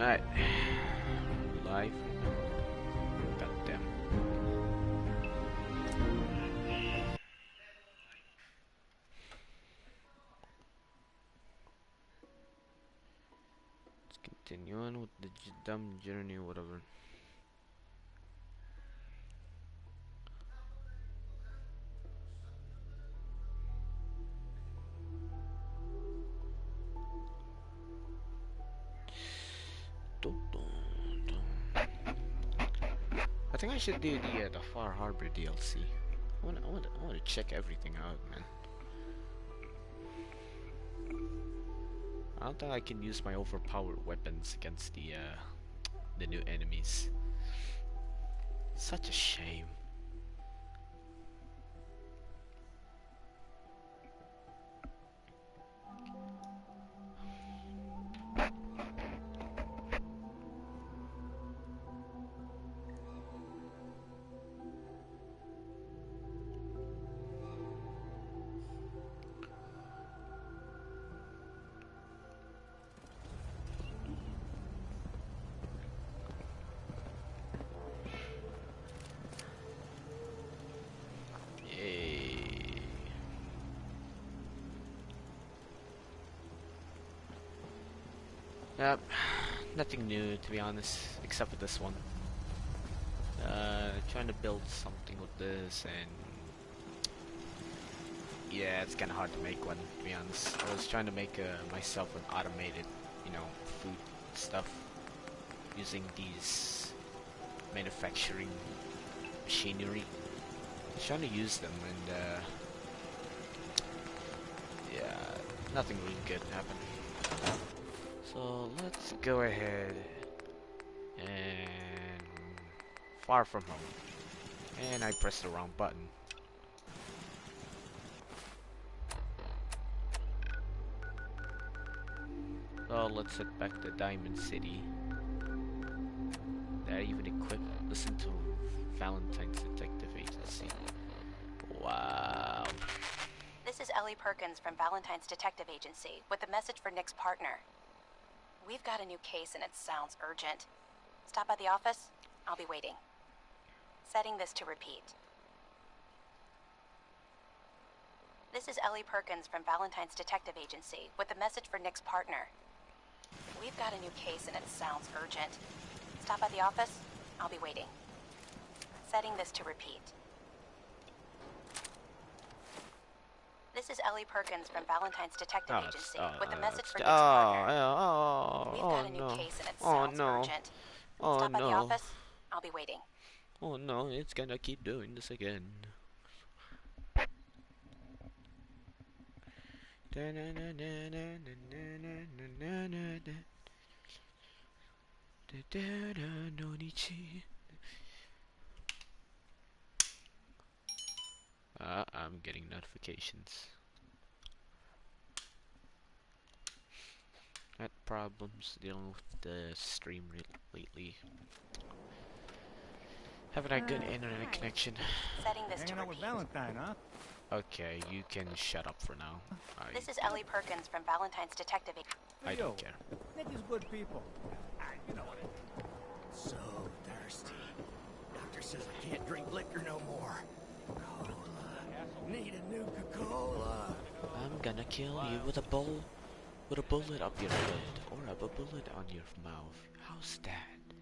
Alright. Live. Goddamn. Let's continue on with the dumb journey or whatever. I think I should do the Far Harbor DLC. I wanna check everything out, man. I don't think I can use my overpowered weapons against the new enemies. Such a shame. Yep, nothing new to be honest, except for this one. Trying to build something with this, and yeah, it's kind of hard to make one, to be honest. I was trying to make myself an automated, food stuff using these manufacturing machinery. I was trying to use them, and yeah, nothing really good happened. So let's go ahead and Far From Home, and I pressed the wrong button. So let's head back to Diamond City. They're even equipped. Listen to Valentine's Detective Agency. Wow. This is Ellie Perkins from Valentine's Detective Agency with a message for Nick's partner. We've got a new case and it sounds urgent. Stop by the office. I'll be waiting. Setting this to repeat. This is Ellie Perkins from Valentine's Detective Agency with a message for Nick's partner. We've got a new case and it sounds urgent. Stop by the office. I'll be waiting. Setting this to repeat. This is Ellie Perkins from Valentine's Detective Agency with a message for Nick's partner. We've got a new case and it sounds urgent. Stop by the office. I'll be waiting. Oh no, it's gonna keep doing this again. I'm getting notifications. Had problems dealing with the stream lately. Haven't had good internet connection. Setting this to Hanging out with Valentine, huh? Okay, you can shut up for now. This is Ellie Perkins from Valentine's Detective Agency. I don't care. Nick is good people. You know what it is. So thirsty. Doctor says I can't drink liquor no more. Cola. Need a new Coca-Cola. I'm gonna kill you with a bullet up your head, or a bullet on your mouth. How's that?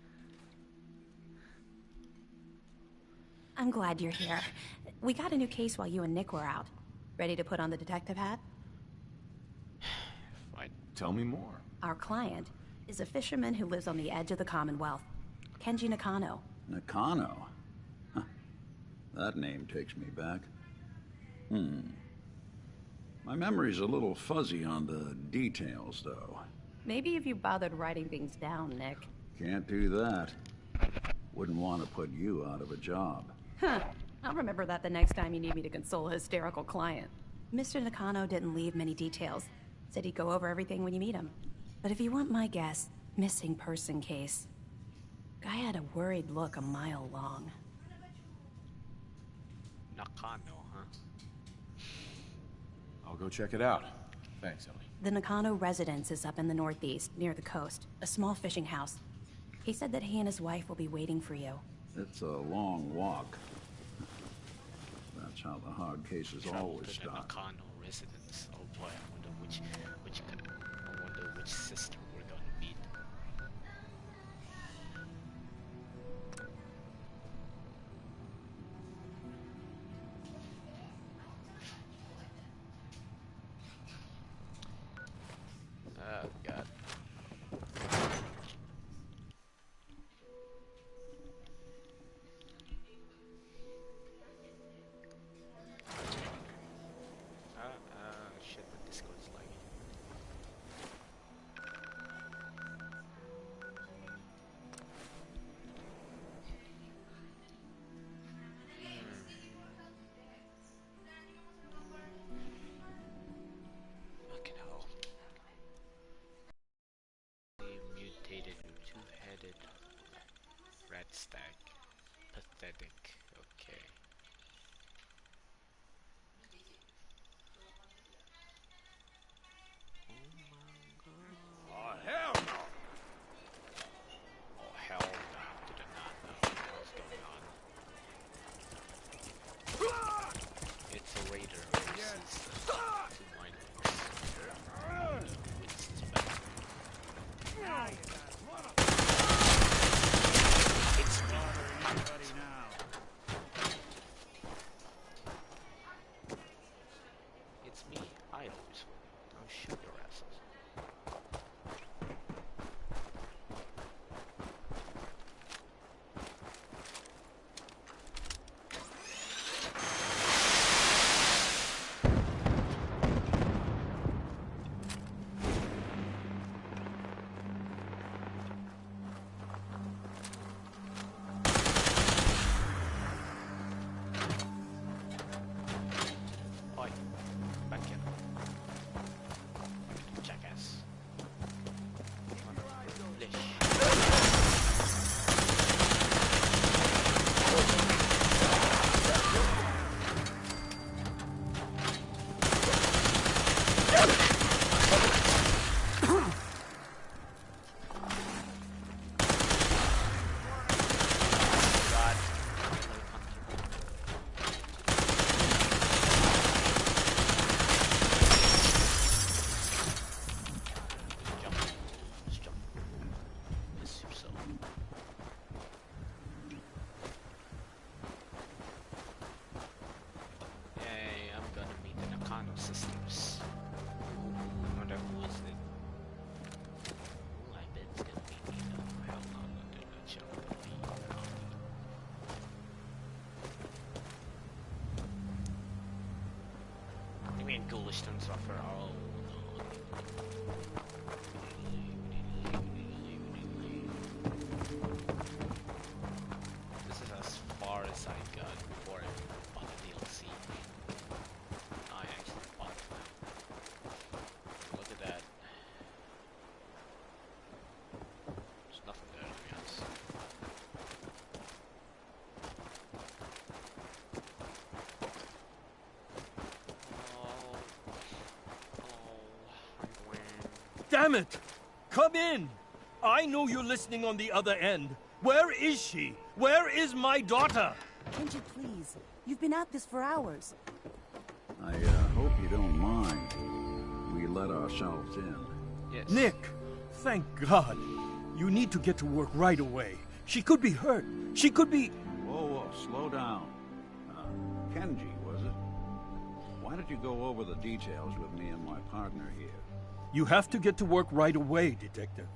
I'm glad you're here. We got a new case while you and Nick were out. Ready to put on the detective hat? Fine. Tell me more. Our client is a fisherman who lives on the edge of the Commonwealth. Kenji Nakano. Nakano? Huh. That name takes me back. My memory's a little fuzzy on the details, though. Maybe if you bothered writing things down, Nick. Can't do that. Wouldn't want to put you out of a job. Huh. I'll remember that the next time you need me to console a hysterical client. Mr. Nakano didn't leave many details. Said he'd go over everything when you meet him. But if you want my guess, missing person case. Guy had a worried look a mile long. Nakano, huh? I'll go check it out. Thanks, Ellie. The Nakano residence is up in the northeast, near the coast. A small fishing house. He said that he and his wife will be waiting for you. It's a long walk. That's how the hard cases always To the start. Nakano residence. Oh boy, I wonder which sister we're gonna meet. Oh god. Shit, my Discord's lagging. Fucking hell. Mutated two-headed rat stag. Pathetic. Okay. Oh, hell no! Oh hell no, did not know what was going on. It's a raider versus two miners. Which is better? It's me. It's me, Idles. I'll shoot your asses. Oi, back here. Jackass. Lish. God. Jump. Just jump. Miss yourself. Yay, I'm gonna meet the Nakano sisters. Ooh, wonder who is it? Ooh, I bet it's gonna be me though. Hell no, they're not showing me. You mean ghoulish tones offer? Oh no. This is as far as I got before I bought the DLC. I actually bought it now. Look at that. There's nothing there to be honest. Damn it! Come in! I know you're listening on the other end. Where is she? Where is my daughter? Kenji, please. You've been at this for hours. I hope you don't mind. We let ourselves in. Yes. Nick, thank God. You need to get to work right away. She could be hurt. She could be... Whoa, slow down. Kenji, was it? Why don't you go over the details with me and my partner here? You have to get to work right away, Detective.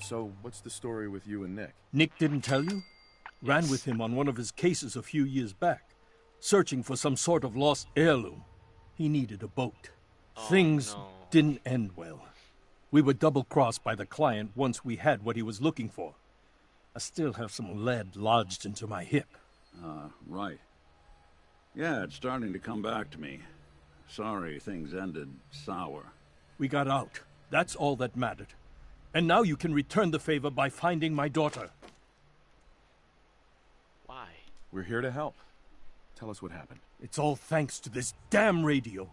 So, what's the story with you and Nick? Nick didn't tell you? Ran Yes. with him on one of his cases a few years back, searching for some sort of lost heirloom. He needed a boat. Things no. didn't end well. We were double-crossed by the client once we had what he was looking for. I still have some lead lodged into my hip. Right. Yeah, it's starting to come back to me. Sorry things ended sour. We got out. That's all that mattered. And now you can return the favor by finding my daughter. Why? We're here to help. Tell us what happened. It's all thanks to this damn radio.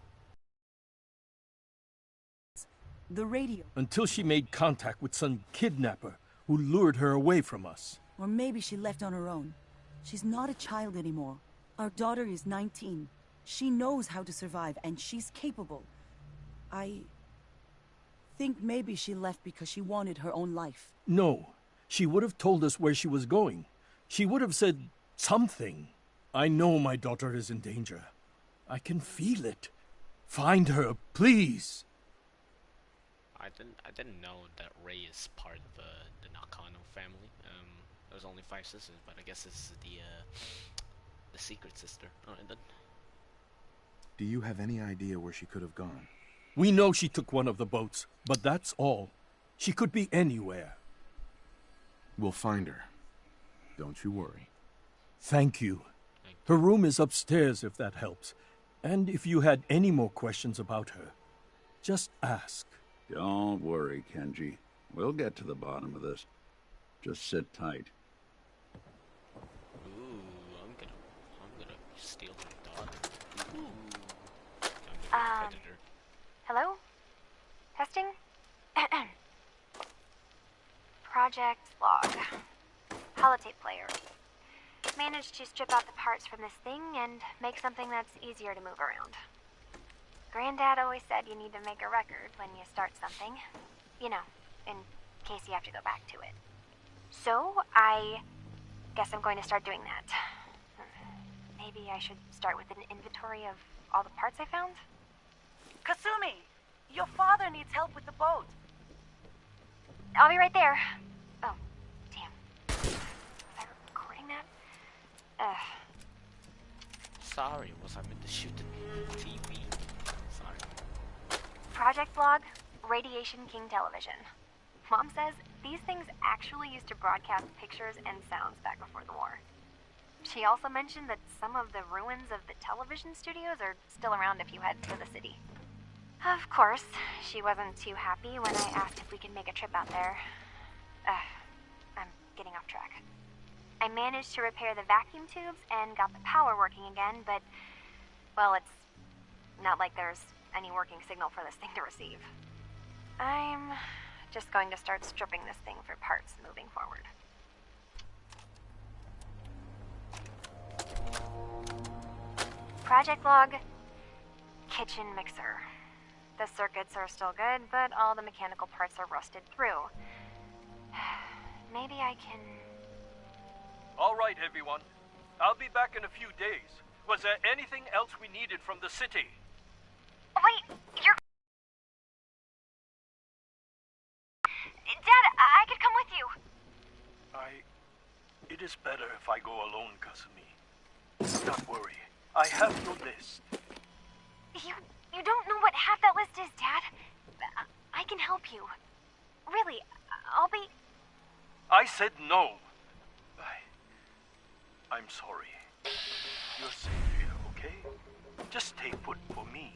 The radio. Until she made contact with some kidnapper who lured her away from us. Or maybe she left on her own. She's not a child anymore. Our daughter is 19. She knows how to survive, and she's capable. I think maybe she left because she wanted her own life. No, she would have told us where she was going. She would have said something. I know my daughter is in danger. I can feel it. Find her, please. I didn't know that Ray is part of the Nakano family. There's only 5 sisters, but I guess this is the secret sister. Alright then. Do you have any idea where she could have gone? We know she took one of the boats, but that's all. She could be anywhere. We'll find her. Don't you worry. Thank you. Her room is upstairs if that helps. And if you had any more questions about her, just ask. Don't worry, Kenji. We'll get to the bottom of this. Just sit tight. Ooh, I'm gonna steal her daughter. Ooh. I'm gonna be a predator. Hello? Testing? Project Log. Holotape player. Managed to strip out the parts from this thing and make something that's easier to move around. Granddad always said you need to make a record when you start something. You know, in case you have to go back to it. So, I guess I'm going to start doing that. Maybe I should start with an inventory of all the parts I found? Kasumi! Your father needs help with the boat. I'll be right there. Oh, damn. Was I recording that? Sorry, was I meant to shoot the TV? Sorry. Project Log, Radiation King Television. Mom says these things actually used to broadcast pictures and sounds back before the war. She also mentioned that some of the ruins of the television studios are still around if you head to the city. Of course, she wasn't too happy when I asked if we could make a trip out there. I'm getting off track. I managed to repair the vacuum tubes and got the power working again, but, well, it's not like there's any working signal for this thing to receive. I'm just going to start stripping this thing for parts moving forward. Project Log, kitchen mixer. The circuits are still good, but all the mechanical parts are rusted through. Maybe I can... All right, everyone. I'll be back in a few days. Was there anything else we needed from the city? Wait, you're... Dad, I could come with you. It is better if I go alone, Kasumi. Don't worry. I have your list. You don't know what half that list is, Dad. I can help you. Really, I'll be... I said no. I'm sorry. You're safe here, okay? Just stay put for me.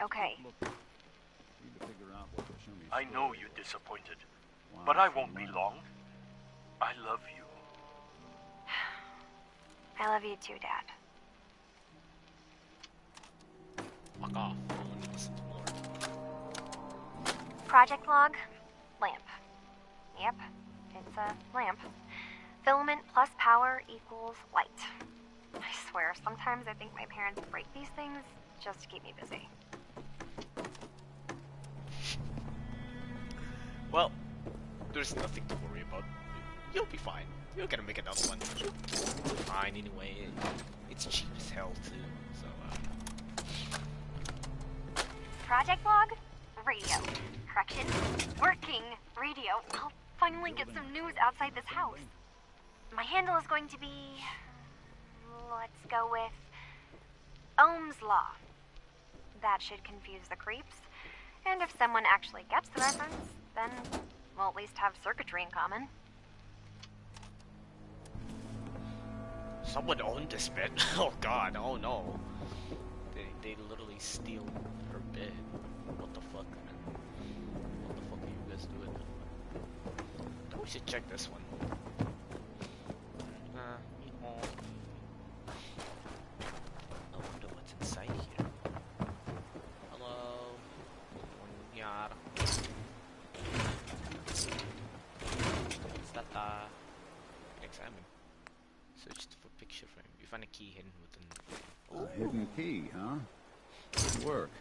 Okay. I know you're disappointed, but I won't be long. I love you. I love you too, Dad. Fuck off. I want to listen to more. Project Log, lamp. Yep, it's a lamp. Filament plus power equals light. I swear, sometimes I think my parents break these things just to keep me busy. Well, there's nothing to worry about. You'll be fine. You're gonna make another one. Fine anyway. It's cheap as hell too. So Project Log, radio. Correction, working radio. I'll finally get some news outside this house. My handle is going to be... let's go with... Ohm's Law. That should confuse the creeps. And if someone actually gets the reference, then we'll at least have circuitry in common. someone owned this bed. Oh god, oh no. They literally steal her bed. What the fuck, man? What the fuck are you guys doing? We should check this one. picture frame. You find a key hidden within. A hidden key, huh? Good work.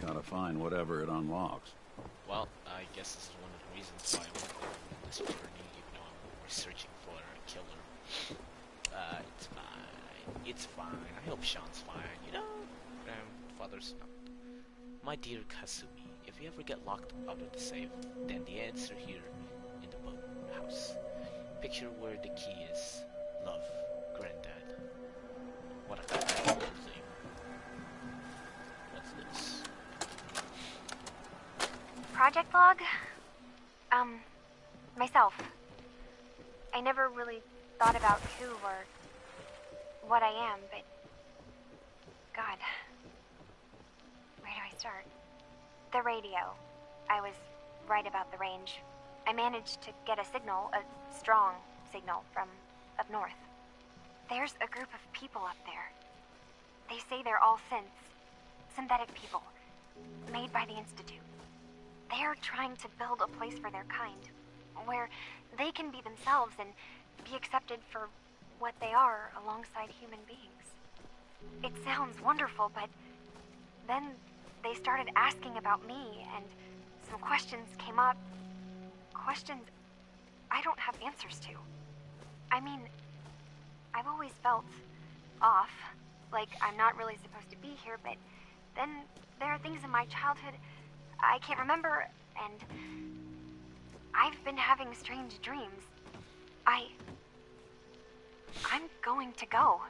Gotta find whatever it unlocks. Well, I guess this is one of the reasons why I went on this journey, even though I'm researching for a killer. It's fine. It's fine. I hope Sean's fine, you know? Father's not. My dear Kasumi, if you ever get locked out of the safe, then the answer here in the boat house. Picture where the key is. Love, Granddad. What a cool thing. What's this? Project log? Myself. I never really thought about who or what I am, but... God. Where do I start? The radio. I was right about the range. I managed to get a signal, a strong signal, from up north. There's a group of people up there. They say they're all synthetic people, made by the Institute. They're trying to build a place for their kind, where they can be themselves and be accepted for what they are alongside human beings. It sounds wonderful, but then they started asking about me, and some questions came up. Questions I don't have answers to. I mean, I've always felt off, like I'm not really supposed to be here, but then there are things in my childhood I can't remember, and I've been having strange dreams. I'm going to go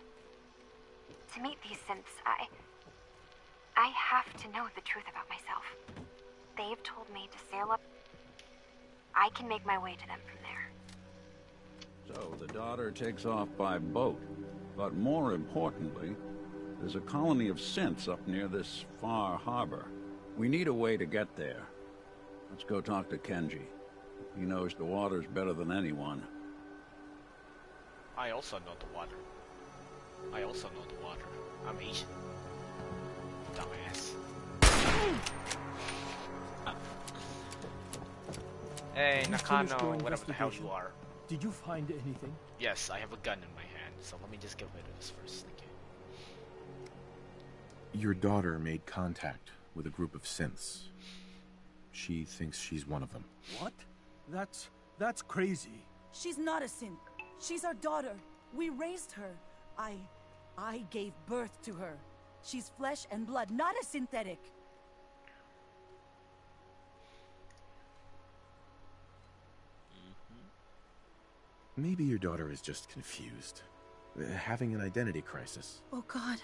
to meet these synths. I have to know the truth about myself. They've told me to sail up. I can make my way to them from there. So the daughter takes off by boat. But more importantly, there's a colony of synths up near this Far Harbor. We need a way to get there. Let's go talk to Kenji. He knows the waters better than anyone. I also know the water. I'm Asian. Dumbass. Hey, You finished Nakano, your whatever the hell you investigation? are. Did you find anything? Yes, I have a gun in my hand, so let me just get rid of this first. Thank you. Your daughter made contact with a group of synths. She thinks she's one of them. What? That's crazy. She's not a synth. She's our daughter. We raised her. I gave birth to her. She's flesh and blood, not a synthetic. Maybe your daughter is just confused. Having an identity crisis. Oh God.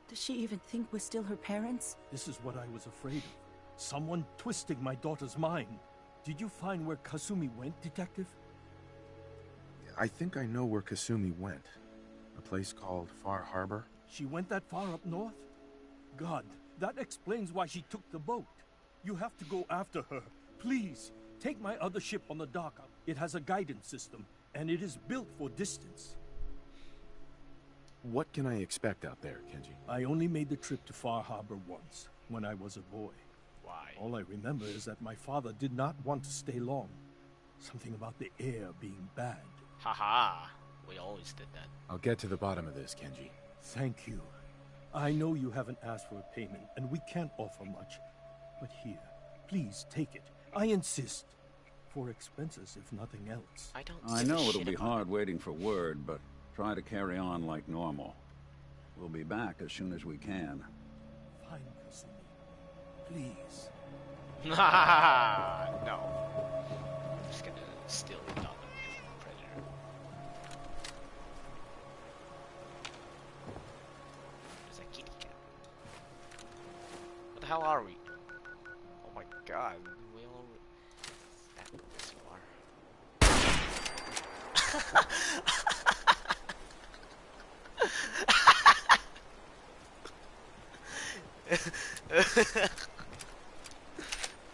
Does she even think we're still her parents? This is what I was afraid of. Someone twisting my daughter's mind. Did you find where Kasumi went, Detective? I think I know where Kasumi went. A place called Far Harbor. She went that far up north? God, that explains why she took the boat. You have to go after her. Please, take my other ship on the dock. It has a guidance system, and it is built for distance. What can I expect out there, Kenji? I only made the trip to Far Harbor once, when I was a boy. Why? All I remember is that my father did not want to stay long. Something about the air being bad. Haha, we always did that. I'll get to the bottom of this, Kenji. Thank you. I know you haven't asked for a payment, and we can't offer much. But here, please take it. I insist. For expenses, if nothing else. I know it'll be hard waiting for word, but try to carry on like normal. We'll be back as soon as we can. Fine, Kasumi. Please. No. I'm just gonna steal your dollar as a predator. There's a kitty cat. What the hell are we? Oh my god. We all that this far.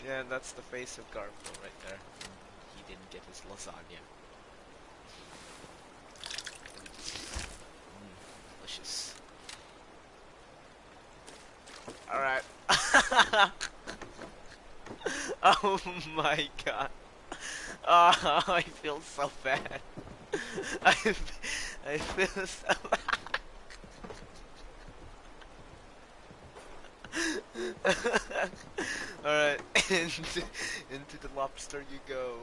Yeah, that's the face of Garfield right there. He didn't get his lasagna. Delicious. Alright. Oh my god. Oh, I feel so bad. I feel so Alright, into the lobster you go.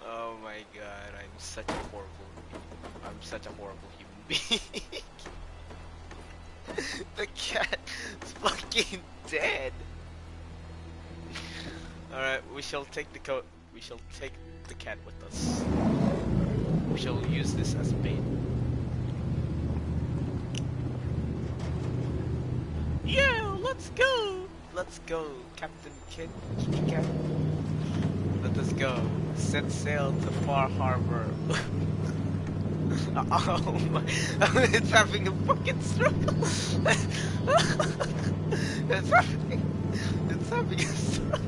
Oh my god, I'm such a horrible human being. The cat is fucking dead. Alright, we shall take the cat with us. We shall use this as bait. Yeah, let's go! Let's go, Captain Kitty Cat. Let us go. Set sail to Far Harbor. Oh my, it's having a fucking struggle. It's having a struggle.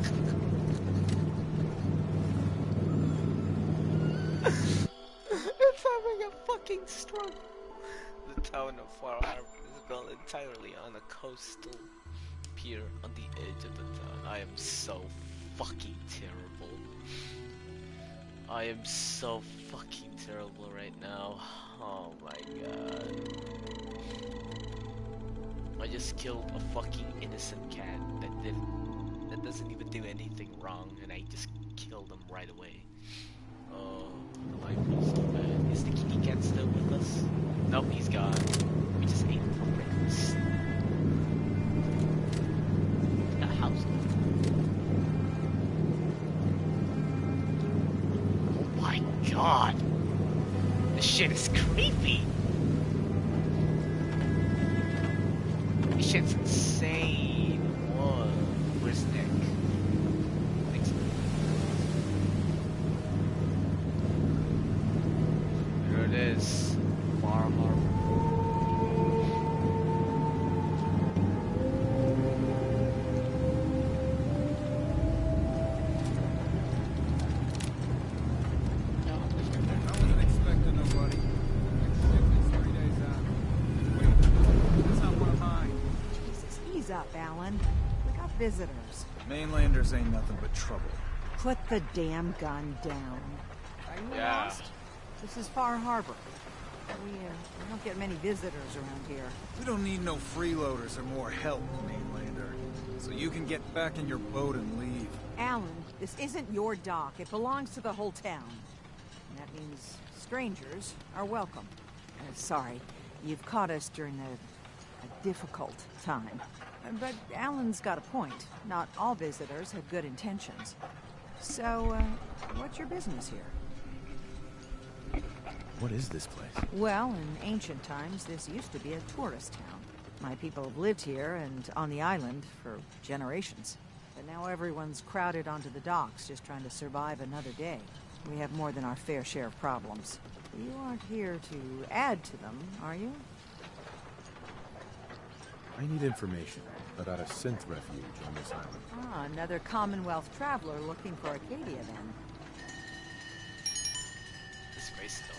It's having a fucking struggle. The town of Far Harbor is built entirely on a coastal pier on the edge of the town. I am so fucking terrible. I am so fucking terrible right now. Oh my god. I just killed a fucking innocent cat that doesn't even do anything wrong, and I just killed him right away. Oh, life is so bad. Is the kitty cat still with us? Nope, he's gone. We just ate him for breakfast. The house. Oh my god! This shit is creepy! This shit's insane. Whoa. Where's Nick? Nick's there it is. Far Harbor. Alan. We got visitors. Mainlanders ain't nothing but trouble. Put the damn gun down. Are you lost? This is Far Harbor. We don't get many visitors around here. We don't need no freeloaders or more help, Mainlander. So you can get back in your boat and leave. Alan, this isn't your dock. It belongs to the whole town. And that means strangers are welcome. Sorry, you've caught us during a difficult time. But Alan's got a point. Not all visitors have good intentions. So, what's your business here? What is this place? Well, in ancient times, this used to be a tourist town. My people have lived here and on the island for generations. But now everyone's crowded onto the docks, just trying to survive another day. We have more than our fair share of problems. You aren't here to add to them, are you? I need information about a synth refuge on this island. Ah, another Commonwealth traveler looking for Acadia, then. This way still.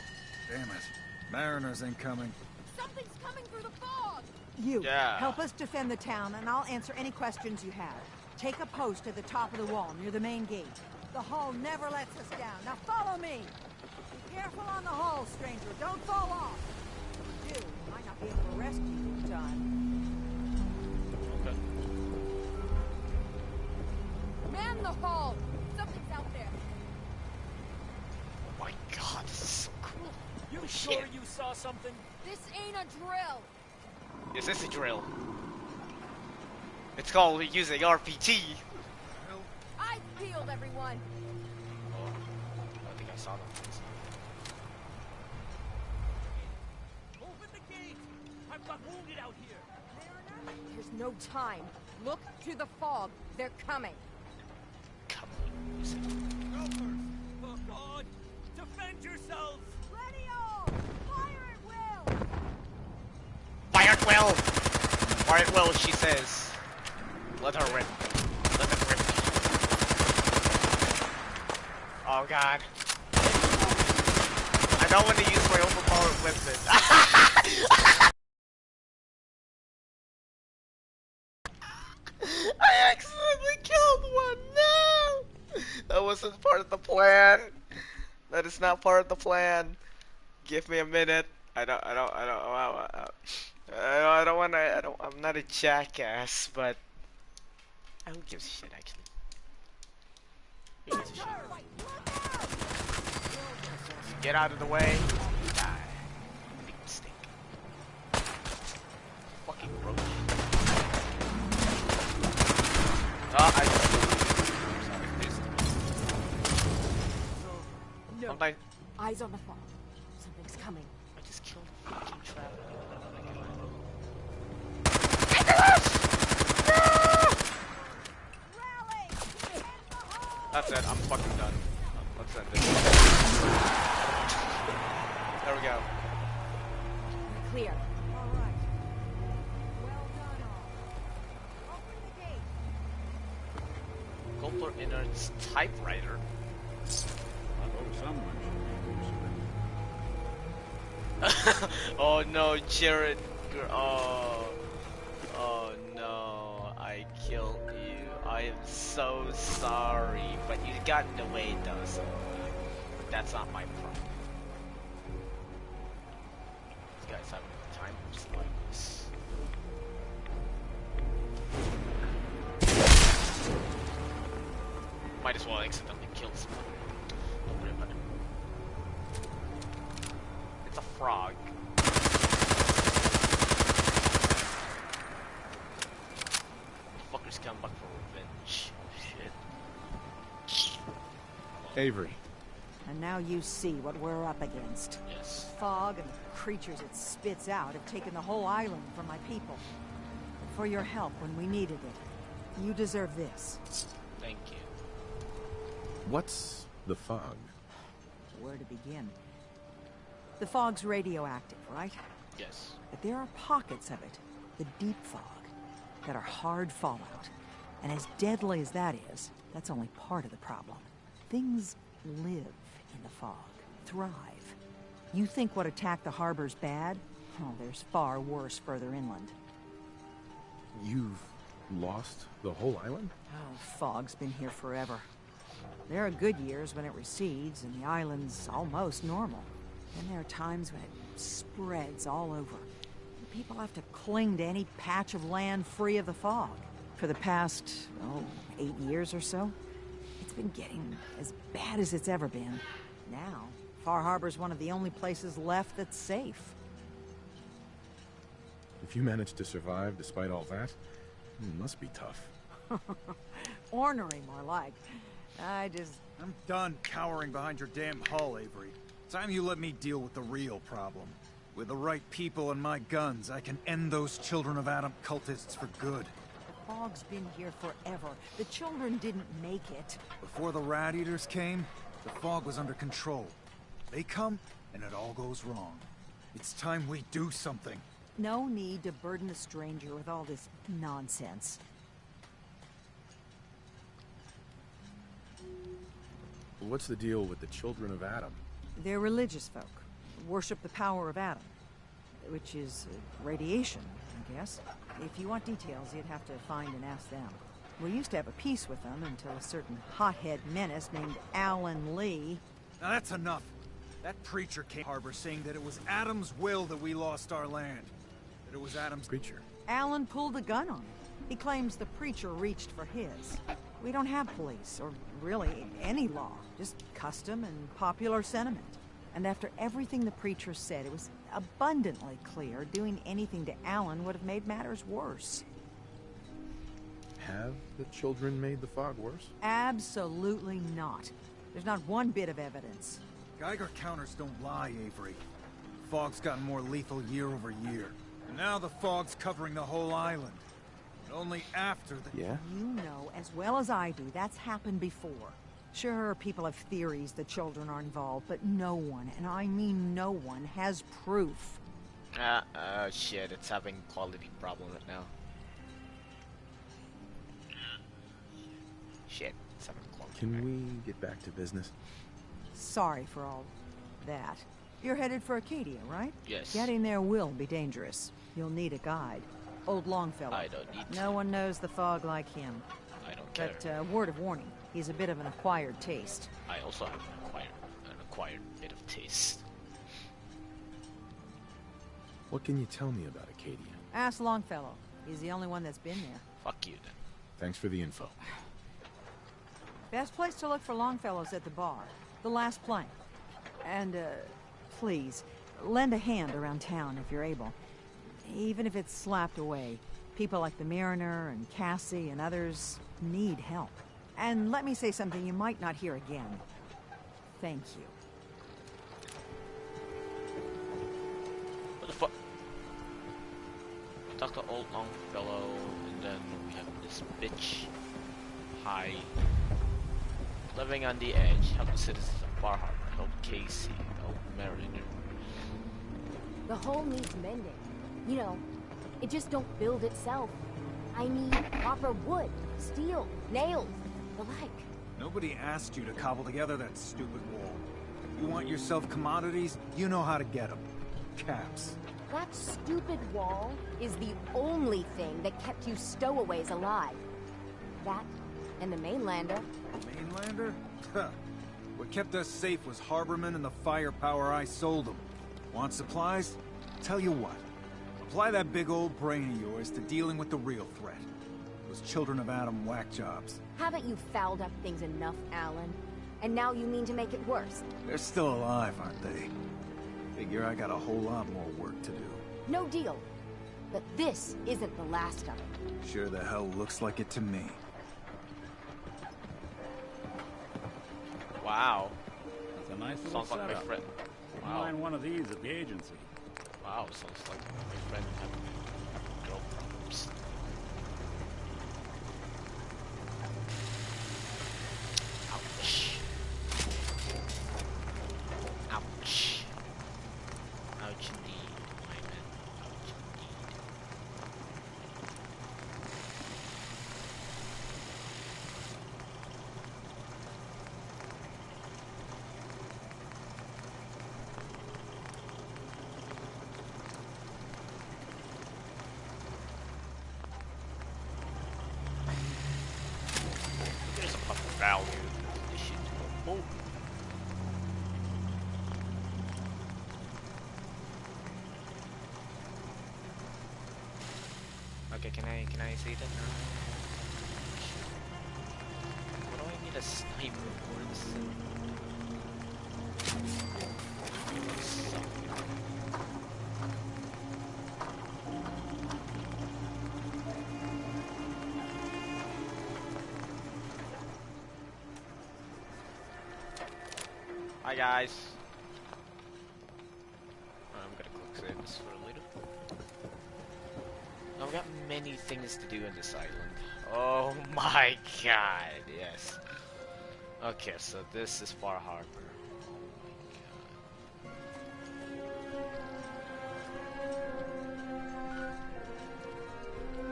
Damn it. Mariners ain't coming. Something's coming through the fog! You, help us defend the town, and I'll answer any questions you have. Take a post at the top of the wall, near the main gate. The hull never lets us down. Now follow me! Be careful on the hull, stranger. Don't fall off! You might not be able to rescue you in time. Man the hull! Something's out there. Oh my god, this is so cool. You sure you saw something? This ain't a drill. Is this a drill? It's called using RPG. I peeled everyone. Oh, I think I saw them. Open the gate! I've got wounded out here. There's no time. Look to the fog. They're coming. Helpers! For God! Defend yourselves! Ready all! Fire at will! Fire at will! Fire at will, she says. Let her rip. Let them rip. Oh god. I don't want to use my overpowered weapon. I accidentally killed one! No! That wasn't part of the plan. That is not part of the plan. Give me a minute. I don't wanna, I'm not a jackass, but who gives a shit, actually? Who gives a shit? Get out of the way. Die. Big mistake. Fucking roach. Oh, I sorry, missed. No. Sometimes Eyes on the fog. Something's coming. I just killed a fucking trap. That's it, I'm fucking done. Let's end this. There we go. We're clear. All right. Well done, all. Open the gate. Coulter Innard's typewriter. Oh no, Jared. Oh no, I killed you. I am so sorry, but you got in the way though, so that's not my problem. These guys having a good time just like this. Might as well accidentally kill someone. Don't worry about it. It's a frog. Fuckers come back for revenge. Shit. Avery. And now you see what we're up against. Yes. Fog and the creatures it spits out have taken the whole island from my people. But for your help when we needed it, you deserve this. Thank you. What's the fog? Where to begin? The fog's radioactive, right? Yes. But there are pockets of it, the deep fog, that are hard fallout. And as deadly as that is, that's only part of the problem. Things live in the fog, thrive. You think what attacked the harbor's bad? Oh, there's far worse further inland. You've lost the whole island? Oh, fog's been here forever. There are good years when it recedes and the island's almost normal. Then there are times when it spreads all over. And people have to cling to any patch of land free of the fog. For the past, 8 years or so, it's been getting as bad as it's ever been. Now, Far Harbor's one of the only places left that's safe. If you managed to survive despite all that, it must be tough. Ornery, more like. I'm done cowering behind your damn hull, Avery. Time you let me deal with the real problem. With the right people and my guns, I can end those Children of Adam cultists for good. The fog's been here forever. The children didn't make it. Before the Rat Eaters came, the fog was under control. They come, and it all goes wrong. It's time we do something. No need to burden a stranger with all this nonsense. What's the deal with the Children of Adam? They're religious folk. Worship the power of Adam. Which is radiation, I guess. If you want details, you'd have to find and ask them. We used to have a peace with them until a certain hothead menace named Alan Lee... Now that's enough. That preacher came to Harbor saying that it was Adam's will that we lost our land. That it was Adam's... Preacher? Alan pulled a gun on him. He claims the preacher reached for his. We don't have police, or really any law. Just custom and popular sentiment. And after everything the preacher said, it was abundantly clear doing anything to Alan would have made matters worse. Have the children made the fog worse? Absolutely not. There's not one bit of evidence. Geiger counters don't lie, Avery. Fog's gotten more lethal year over year. And now the fog's covering the whole island. But only after the... Yeah? You know as well as I do, that's happened before. Sure, people have theories that children are involved, but no one, and I mean no one, has proof. Shit, it's having quality problem right now. Shit, it's having quality. Can we get back to business? Sorry for all that. You're headed for Acadia, right? Yes. Getting there will be dangerous. You'll need a guide. Old Longfellow. I don't need No one knows the fog like him. I don't care. But, word of warning, he's a bit of an acquired taste. I also have an acquired bit of taste. What can you tell me about Acadia? Ask Longfellow. He's the only one that's been there. Fuck you then. Thanks for the info. Best place to look for Longfellow's at the bar. The last plank. And, please, lend a hand around town if you're able. Even if it's slapped away. People like the Mariner and Cassie and others need help. And let me say something you might not hear again. Thank you. What the fuck? Talk to old Longfellow, and then we have this bitch. Hi. Living on the edge. Help the citizens of Bar Harbor. Help Casey. Help Mariner. The hull needs mending. You know, it just don't build itself. I need proper wood, steel, nails, the like. Nobody asked you to cobble together that stupid wall. You want yourself commodities, you know how to get them. Caps. That stupid wall is the only thing that kept you stowaways alive. That and the mainlander. Mainlander? Huh. What kept us safe was Harborman and the firepower I sold them. Want supplies? Tell you what. Apply that big old brain of yours to dealing with the real threat. Those Children of Adam whack jobs. Haven't you fouled up things enough, Alan? And now you mean to make it worse? They're still alive, aren't they? Figure I got a whole lot more work to do. No deal. But this isn't the last of it. Sure the hell looks like it to me. Wow. That's a nice little Sounds like my setup. friend. Wow. Find one of these at the agency. Wow, sounds like my friend having girl problems. Ouch. Ouch. Ouch indeed, my man. Ouch indeed. There's a fucking value in this shit. Oh. Okay, can I say that now? What do I need a sniper for this? Hi guys. I'm gonna quick save this for later. I've got many things to do in this island. Oh my god, yes. Okay, so this is Far Harbor. Oh my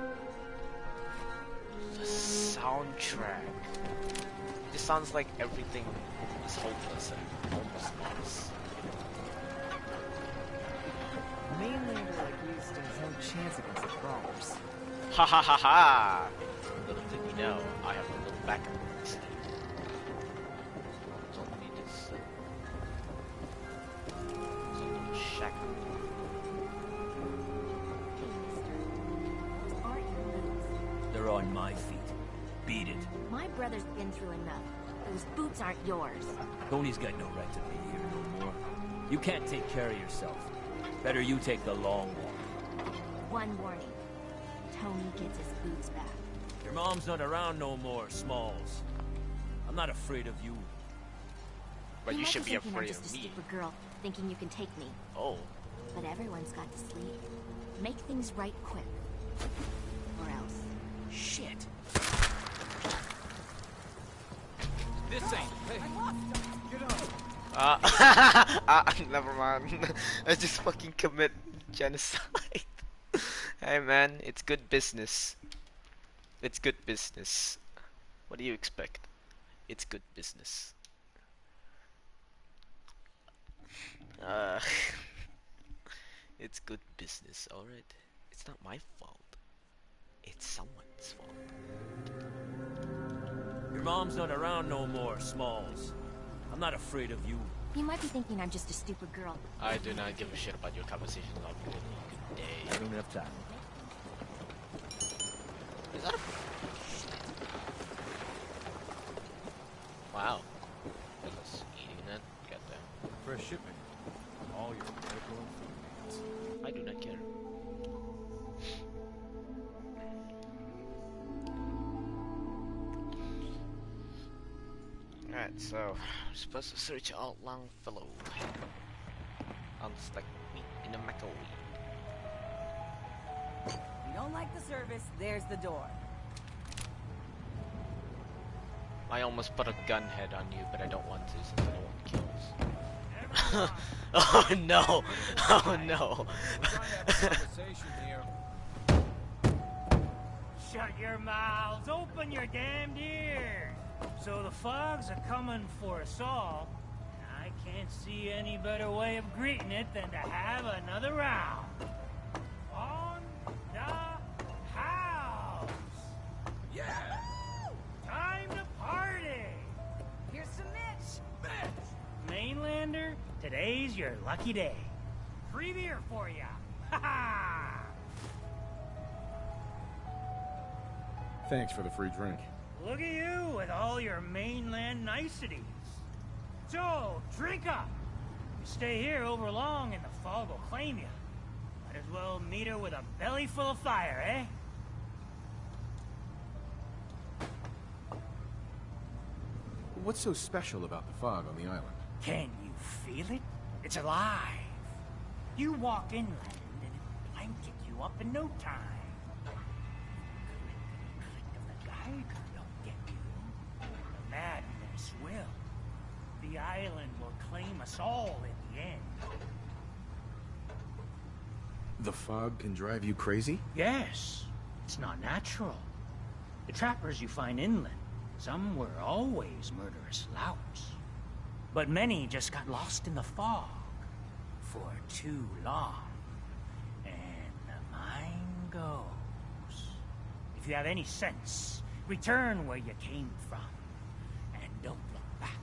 god. The soundtrack. It sounds like everything is hopeless and almost lost. Mainlander like you stands no chance against the crawlers. Ha ha ha ha! Little did you know, I have a little backup on this thing. Don't need this. It's a little shack. They're on my feet. Beat it. My brother's been through enough. Those boots aren't yours. Tony's got no right to be here no more. You can't take care of yourself. Better you take the long walk. One warning. Tony gets his boots back. Your mom's not around no more, Smalls. I'm not afraid of you. But you should be I'm afraid just of a me. stupid girl thinking you can take me. Oh. But everyone's got to sleep. Make things right quick. Or else. Shit. This ain't. Hey. Never mind. I just fucking commit genocide. Hey man, it's good business. It's good business. What do you expect? It's good business. It's good business, alright? It's not my fault. It's someone's fault. Your mom's not around no more, Smalls. I'm not afraid of you. You might be thinking I'm just a stupid girl. I do not give a shit about your conversation. soon enough time. Is that a... Wow. I was eating that. Goddamn. Fresh shipment. All your medical and food needs. I do not care. Alright, so I'm supposed to search out Longfellow. Unstuck meat in a McAwee. You don't like the service, there's the door. I almost put a gun head on you, but I don't want to since I don't want kills. Oh no! Oh no! Shut your mouths! Open your damned ears! So the fogs are coming for us all, and I can't see any better way of greeting it than to have another round. On the house! Yeah! Time to party! Here's some Mitch! Mainlander, today's your lucky day. Free beer for ya! Ha ha! Thanks for the free drink. Look at you with all your mainland niceties. So, drink up. You stay here over long and the fog will claim you. Might as well meet her with a belly full of fire, eh? What's so special about the fog on the island? Can you feel it? It's alive. You walk inland and it'll blanket you up in no time. Click of the Geiger don't get you. The madness will. The island will claim us all in the end. The fog can drive you crazy? Yes. It's not natural. The trappers you find inland, some were always murderous louts. But many just got lost in the fog for too long. And the mind goes. If you have any sense, return where you came from. And don't look back.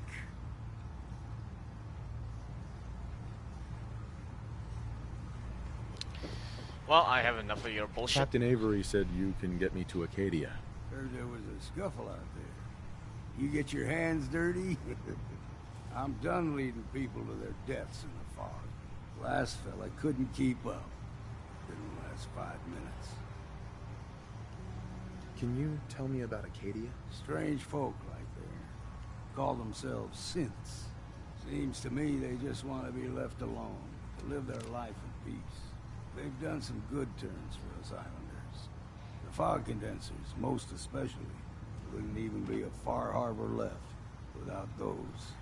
Well, I have enough of your bullshit. Captain Avery said you can get me to Acadia. Heard there was a scuffle out there. You get your hands dirty? I'm done leading people to their deaths in the fog. Last fella couldn't keep up. Didn't last 5 minutes. Can you tell me about Acadia? Strange folk like they call themselves synths. Seems to me they just want to be left alone, to live their life in peace. They've done some good turns for us islanders. The fog condensers, most especially. Wouldn't even be a Far Harbor left without those.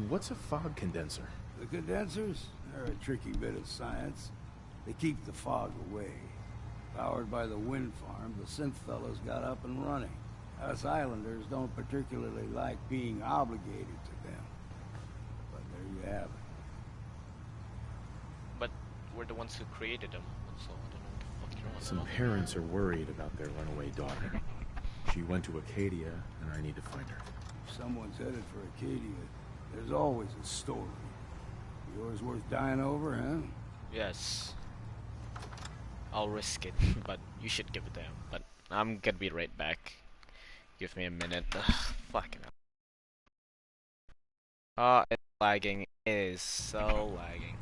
What's a fog condenser? The condensers? They're a tricky bit of science. They keep the fog away. Powered by the wind farm, the synth fellows got up and running. Us islanders don't particularly like being obligated to them. But there you have it. But we're the ones who created them, so I don't know what the fuck you're on Some about. parents are worried about their runaway daughter. She went to Acadia, and I need to find her. If someone's headed for Acadia, there's always a story. Yours worth dying over, huh? Yes. I'll risk it, but you should give it to him. But I'm gonna be right back. Give me a minute. Ugh, fucking hell. It's lagging. It is so lagging.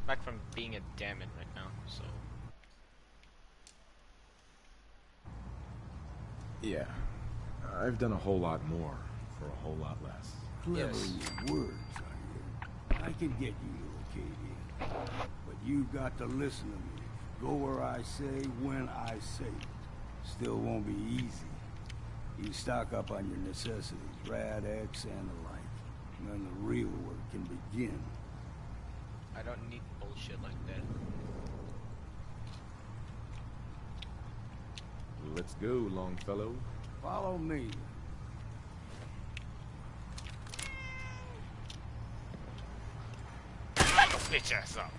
back from being a damned right now, so. Yeah. I've done a whole lot more for a whole lot less. Clever with words, are you? I can get you to Acadia, but you've got to listen to me. Go where I say, when I say it. Still won't be easy. You stock up on your necessities, Rad-X and the like, and then the real work can begin. I don't need bullshit like that. Let's go, Longfellow. Follow me. Light the bitch ass up.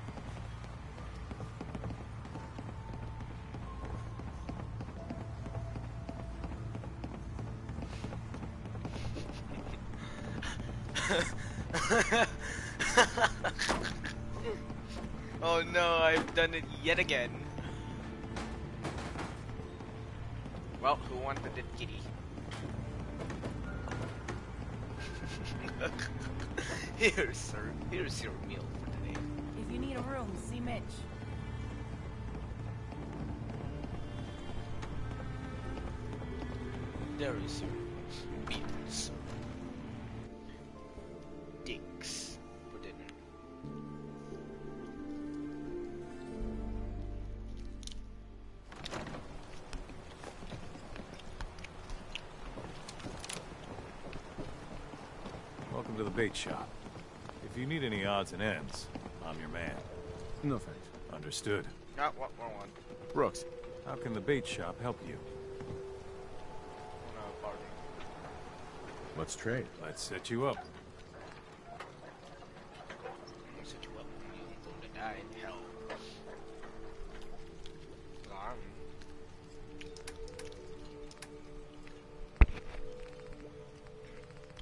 Oh no, I've done it yet again. Well, who wanted the kitty? Here, sir. Here's your meal for today. If you need a room, see Mitch. There is your meal, sir. Dicks for dinner. Welcome to the bait shop. If you need any odds and ends, I'm your man. No thanks. Understood. Ah, what? Wrong one. Brooks. How can the bait shop help you? No, party. Let's trade. Let's set you up. Set you up. You're going to die in hell.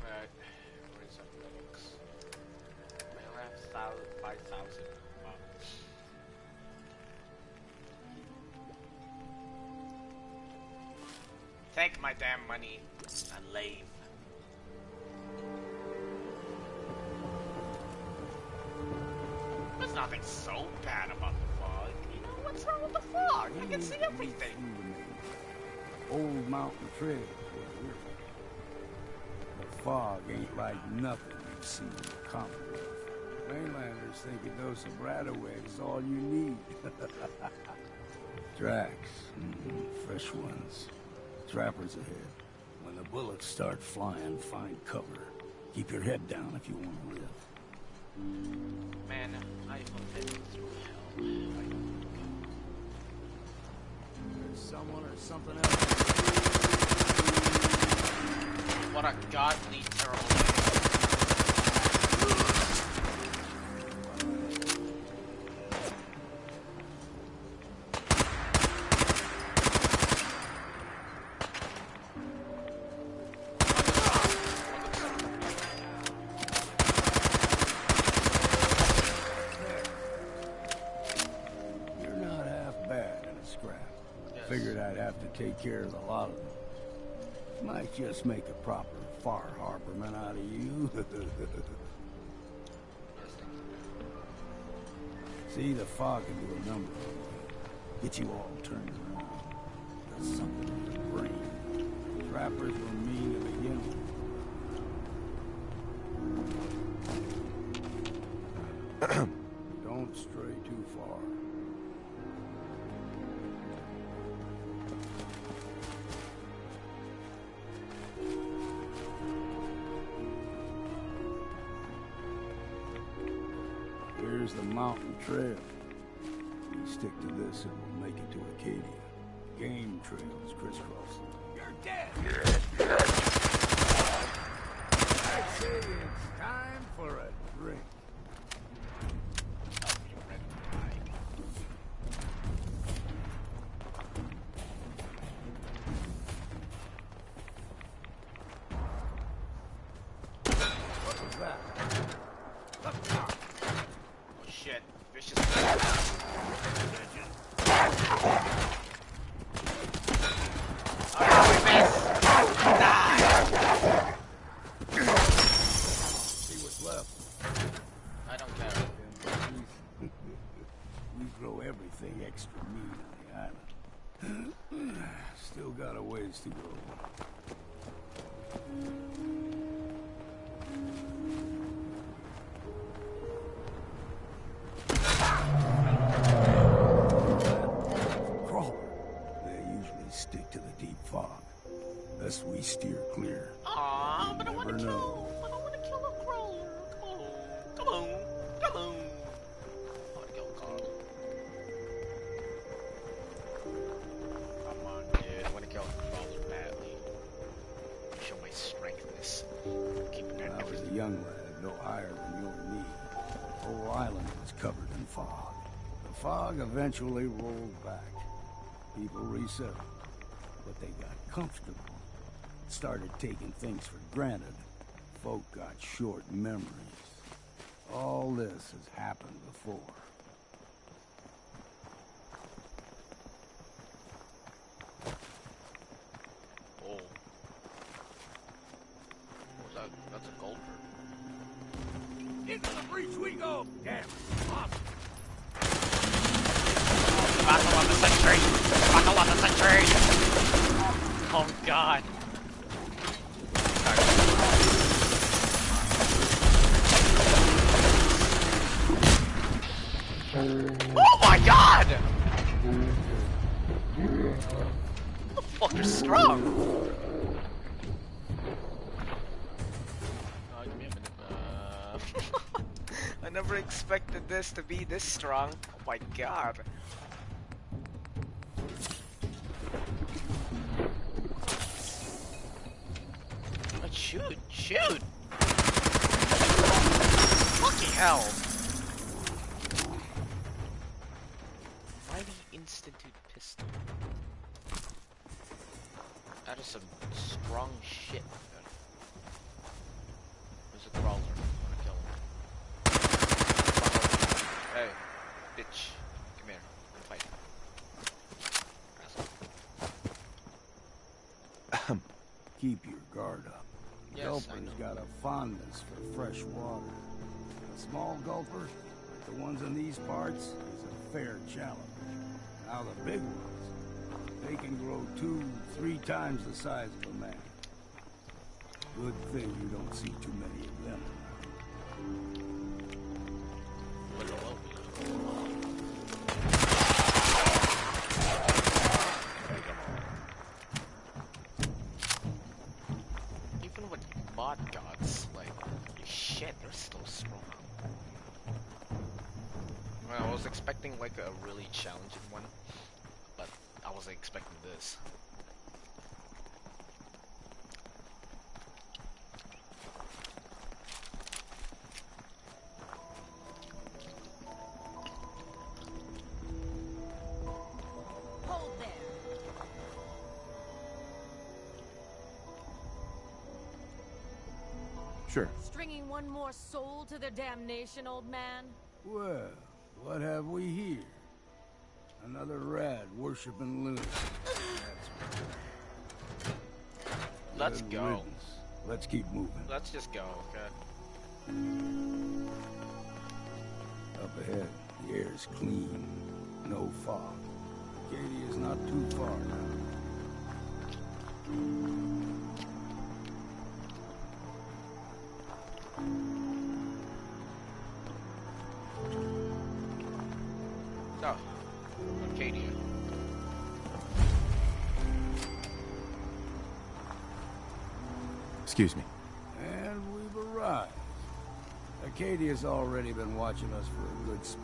Alright. Where's athletics? I have 5,000. Wow. Take my damn money and leave. There's nothing so bad about the fog. You know, what's wrong with the fog? I can see everything. Old mountain trail. The fog ain't like nothing you've seen in the Commonwealth. Mainlanders think a dose of Bradaway is all you need. Tracks, fresh ones. Trappers ahead. When the bullets start flying, find cover. Keep your head down if you want to live. Man, I will head through hell. There's someone or something else. What a godly terrible. Figured I'd have to take care of a lot of them. Might just make a proper Far Harborman out of you. See, the fog can do a number on you. Get you all turned around. There's something in your brain. Trappers were mean to begin with. Don't stray too far. Here's the mountain trail. We stick to this and we'll make it to Acadia. Game trails crisscrossing. You're dead! I say it's time for a drink. What was that? Oh shit, vicious. Oh no, we missed! we steer clear. Aw, but I Never want to know. kill. But I want to kill a crawler. Come on. Come on. I want to kill Carl. Come on, dude. I want to kill a crawler badly. Show my strengthness. Keep it When I was a young lad, no higher than your knee, the whole island was covered in fog. The fog eventually rolled back. People resettled, but they got comfortable. Started taking things for granted. Folk got short memories. All this has happened before. Oh. What's that? That's a gulper. Into the breach we go! Damn! Off. Battle on the sentry! Battle on the sentry! Oh god. Oh my god! The fuck is strong? Give me a minute. I never expected this to be this strong. Oh my god. Shoot! Shoot! Fucking hell! Mighty Institute pistol. That is some strong shit. There's a crawler. I wanna kill him. Hey, bitch. Come here. Fight. Keep your guard up. Yes, Gulper's got a fondness for fresh water. A small gulper, like the ones in these parts, is a fair challenge. Now the big ones, they can grow 2-3 times the size of a man. Good thing you don't see too many of them Even with mod gods, like, shit, they're still strong. Well, I was expecting like a really challenging one, but I wasn't expecting this. Hold there. Sure. Stringing one more soul to their damnation, old man? Well, what have we here? Another rad worshipping lunatic. Let's Good go. riddance. Let's keep moving. Let's just go, okay? Up ahead, the air's clean. No fog. Acadia's not too far now. Oh, Arcadia. Excuse me. And we've arrived. Acadia's already been watching us for a good spell.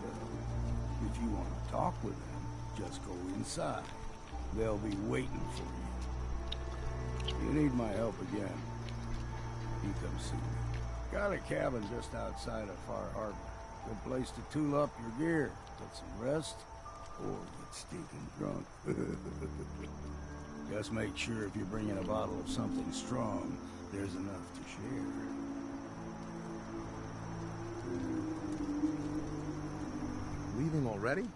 If you want to talk with them, just go inside. They'll be waiting for you. If you need my help again, you come see me. Got a cabin just outside of Far Harbor. Good place to tool up your gear, get some rest, or get stinking drunk. Just make sure if you're bringing a bottle of something strong, there's enough to share. Leaving already?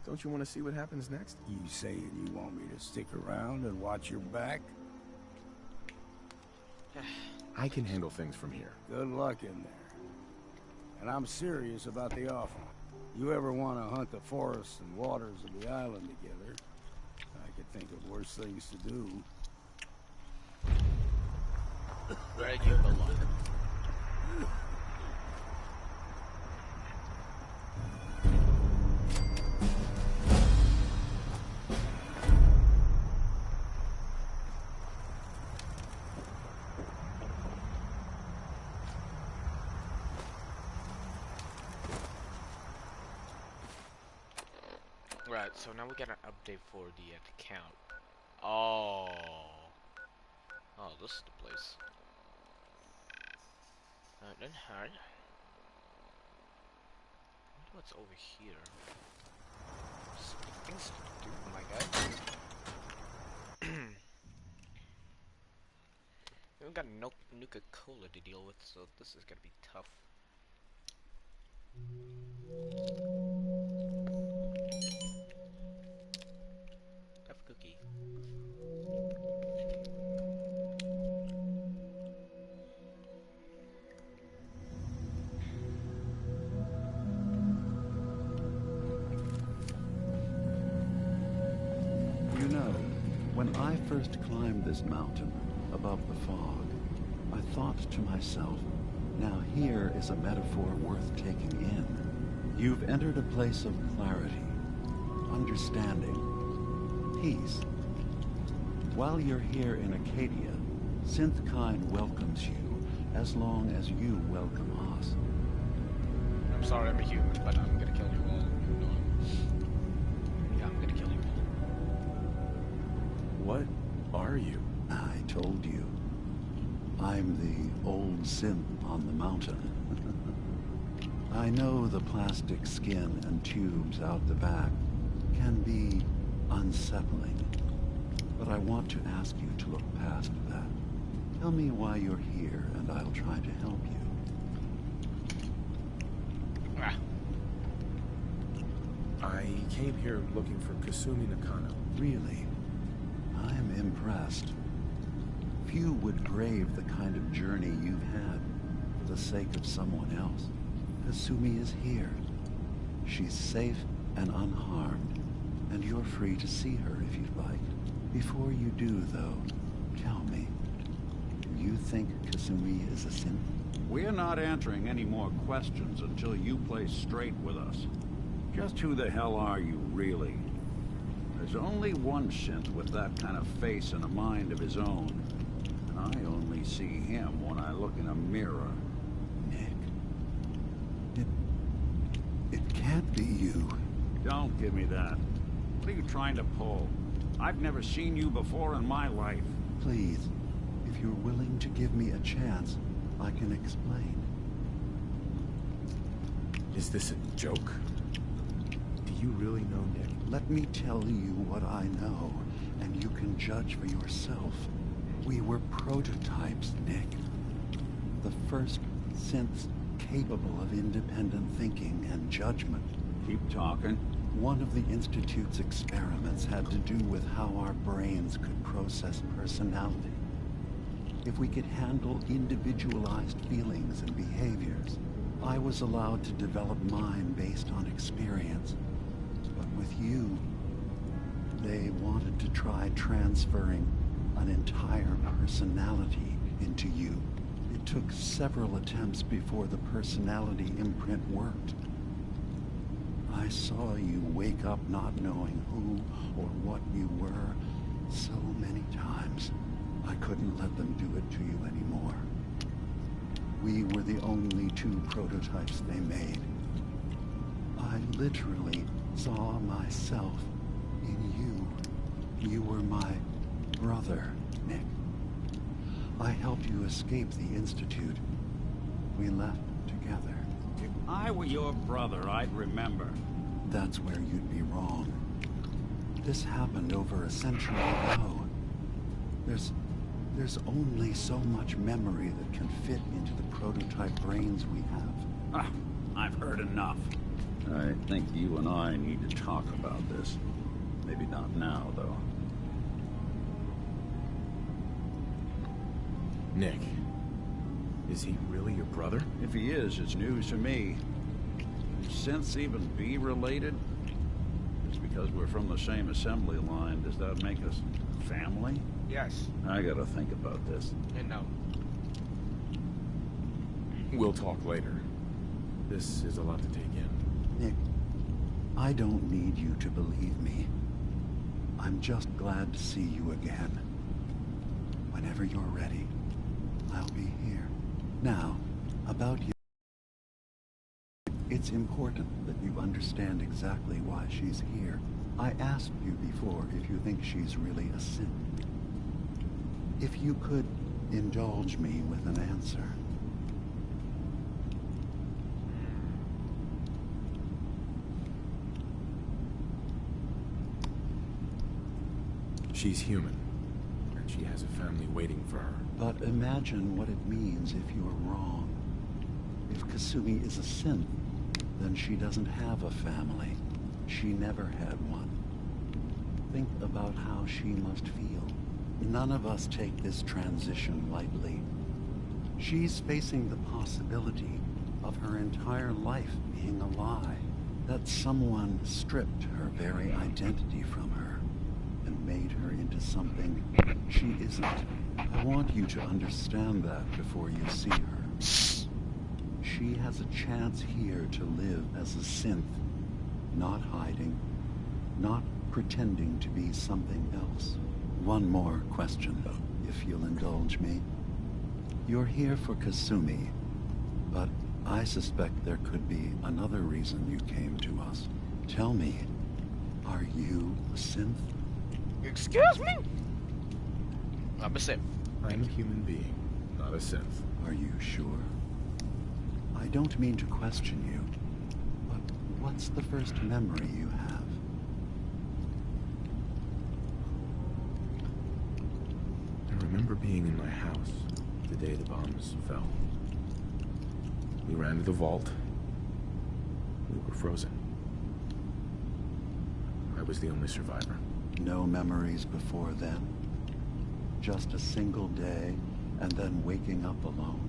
Don't you want to see what happens next? You saying you want me to stick around and watch your back? I can handle things from here. Good luck in there. And I'm serious about the offer. You ever want to hunt the forests and waters of the island together, I could think of worse things to do. Where you belong. Right, so now we got an update for the account. Oh. Oh, this is the place. Then hard. What's over here? Things to do, my guy. We got no Nuka-Cola to deal with, so this is gonna be tough. Have a cookie. You know, when I first climbed this mountain above the fog, I thought to myself, now here is a metaphor worth taking in. You've entered a place of clarity, understanding, peace. While you're here in Acadia, Synthkind welcomes you as long as you welcome us. I'm sorry I'm a human, but I'm gonna kill you all. Yeah, I'm gonna kill you all. What are you? I told you. I'm the old synth on the mountain. I know the plastic skin and tubes out the back can be unsettling, but I want to ask you to look past that. Tell me why you're here, and I'll try to help you. I came here looking for Kasumi Nakano. Really? I'm impressed. Few would brave the kind of journey you've had for the sake of someone else. Kasumi is here. She's safe and unharmed, and you're free to see her if you'd like. Before you do, though, tell me, do you think Kasumi is a synth? We're not answering any more questions until you play straight with us. Just who the hell are you, really? There's only one synth with that kind of face and a mind of his own. And I only see him when I look in a mirror. It can't be you. Don't give me that. What are you trying to pull? I've never seen you before in my life. Please, if you're willing to give me a chance, I can explain. Is this a joke? Do you really know Nick? Let me tell you what I know, and you can judge for yourself. We were prototypes, Nick. The first synths capable of independent thinking and judgment. Keep talking. One of the Institute's experiments had to do with how our brains could process personality. If we could handle individualized feelings and behaviors, I was allowed to develop mine based on experience. But with you, they wanted to try transferring an entire personality into you. It took several attempts before the personality imprint worked. I saw you wake up not knowing who or what you were so many times. I couldn't let them do it to you anymore. We were the only two prototypes they made. I literally saw myself in you. You were my brother, Nick. I helped you escape the Institute. We left together. If I were your brother, I'd remember. That's where you'd be wrong. This happened over a century ago. There's only so much memory that can fit into the prototype brains we have. I've heard enough. I think you and I need to talk about this. Maybe not now, though. Nick, is he really your brother? If he is, it's news to me. Can synths even be related? Just because we're from the same assembly line, does that make us family? Yes. I gotta think about this. And no. We'll talk later. This is a lot to take in. Nick, I don't need you to believe me. I'm just glad to see you again. Whenever you're ready, I'll be here. Now, about you. It's important that you understand exactly why she's here. I asked you before if you think she's really a synth. If you could indulge me with an answer. She's human, and she has a family waiting for her. But imagine what it means if you're wrong. If Kasumi is a synth, then she doesn't have a family. She never had one. Think about how she must feel. None of us take this transition lightly. She's facing the possibility of her entire life being a lie. That someone stripped her very identity from her and made her into something she isn't. I want you to understand that before you see her. She has a chance here to live as a synth, not hiding, not pretending to be something else. One more question, if you'll indulge me. You're here for Kasumi, but I suspect there could be another reason you came to us. Tell me, are you a synth? Excuse me? I'm a synth. I'm a human being, not a synth. Are you sure? I don't mean to question you, but what's the first memory you have? I remember being in my house the day the bombs fell. We ran to the vault. We were frozen. I was the only survivor. No memories before then? Just a single day, and then waking up alone?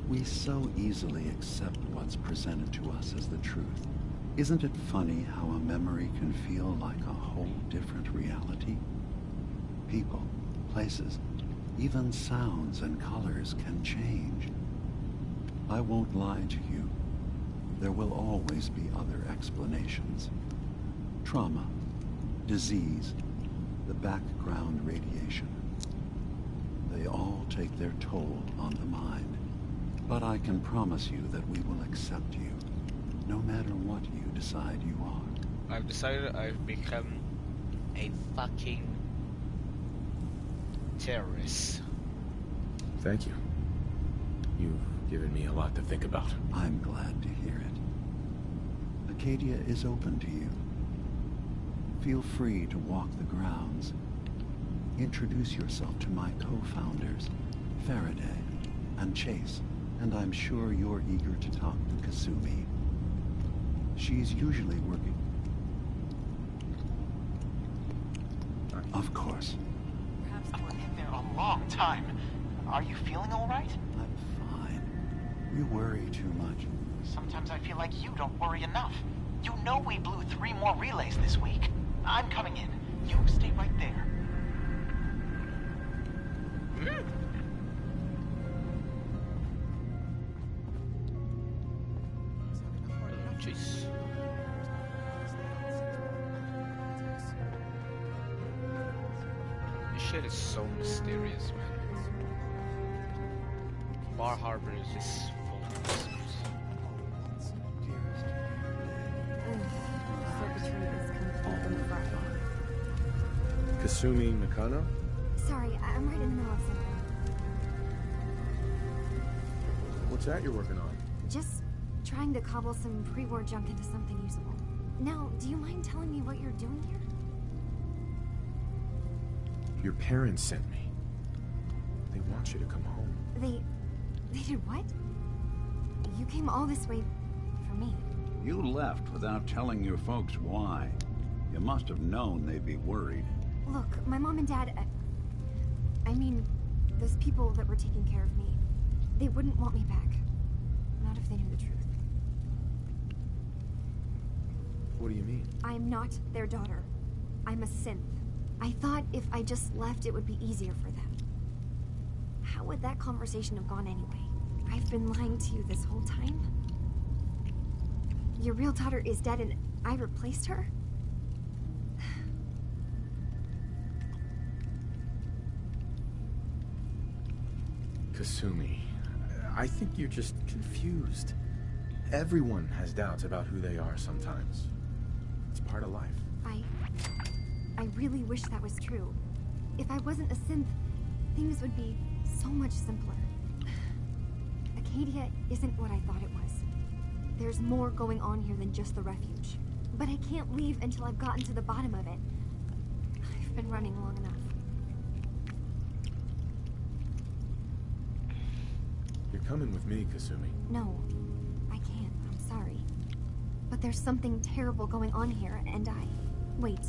We so easily accept what's presented to us as the truth. Isn't it funny how a memory can feel like a whole different reality? People, places, even sounds and colors can change. I won't lie to you. There will always be other explanations. Trauma, disease, the background radiation. They all take their toll on the mind. But I can promise you that we will accept you, no matter what you decide you are. I've decided I've become a fucking terrorist. Thank you. You've given me a lot to think about. I'm glad to hear it. Acadia is open to you. Feel free to walk the grounds. Introduce yourself to my co-founders, Faraday and Chase, and I'm sure you're eager to talk to Kasumi. She's usually working. Of course. I've been in there a long time. Are you feeling all right? I'm fine. You worry too much. Sometimes I feel like you don't worry enough. You know we blew 3 more relays this week. I'm coming in. You stay right there. Jeez. This shit is so mysterious, man. Bar Harbor is just full of mysteries. Kasumi Nakano? Sorry, I'm right in the middle of something. What's that you're working on? Just trying to cobble some pre-war junk into something usable. Now, do you mind telling me what you're doing here? Your parents sent me. They want you to come home. They did what? You came all this way for me. You left without telling your folks why. You must have known they'd be worried. Look, my mom and dad... I mean, those people that were taking care of me, they wouldn't want me back. Not if they knew the truth. What do you mean? I'm not their daughter. I'm a synth. I thought if I just left, it would be easier for them. How would that conversation have gone anyway? I've been lying to you this whole time? Your real daughter is dead and I replaced her? Kasumi, I think you're just confused. Everyone has doubts about who they are sometimes. It's part of life. I really wish that was true. If I wasn't a synth, things would be so much simpler. Acadia isn't what I thought it was. There's more going on here than just the refuge. But I can't leave until I've gotten to the bottom of it. I've been running long enough. You're coming with me, Kasumi. No, I can't. I'm sorry. But there's something terrible going on here, and I... Wait.